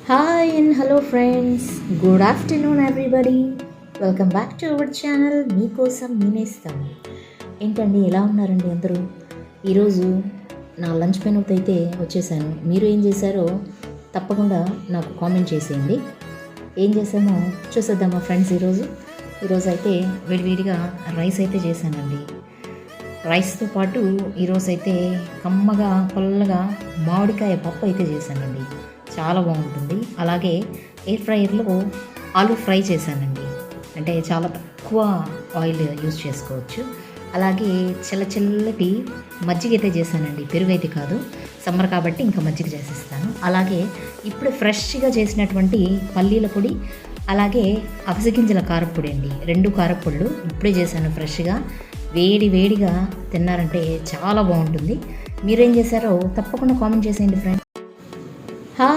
Hi and hello friends, good afternoon everybody. Welcome back to our channel. మీకోసం నేనేస్తాను. ఏంటండి, ఎలా ఉన్నారండి అందరూ? ఈరోజు నా లంచ్ మెనూతో అయితే వచ్చేసాను. మీరు ఏం చేశారో తప్పకుండా నాకు కామెంట్ చేసేయండి. ఏం చేసామో చూసేద్దామా ఫ్రెండ్స్? ఈరోజు అయితే వేడివేడిగా రైస్ అయితే చేశానండి. రైస్తో పాటు ఈరోజు అయితే కమ్మగా పుల్లగా మామిడికాయ పప్పు అయితే చేశానండి. చాలా బాగుంటుంది. అలాగే ఎయిర్ ఫ్రైయర్లో ఆలూ ఫ్రై చేశానండి. అంటే చాలా తక్కువ ఆయిల్ యూజ్ చేసుకోవచ్చు. అలాగే చల్లటి మజ్జిగ అయితే చేశానండి. పెరుగు అయితే కాదు, సమ్మర్ కాబట్టి ఇంకా మజ్జిగ చేసేస్తాను. అలాగే ఇప్పుడు ఫ్రెష్గా చేసినటువంటి పల్లీల పొడి, అలాగే అవిసె కారప్పొడి అండి. 2 కారప్పొడులు ఇప్పుడే చేశాను ఫ్రెష్గా. వేడిగా తిన్నారంటే చాలా బాగుంటుంది. మీరేం చేశారో తప్పకుండా కామెంట్ చేసేయండి ఫ్రెండ్స్.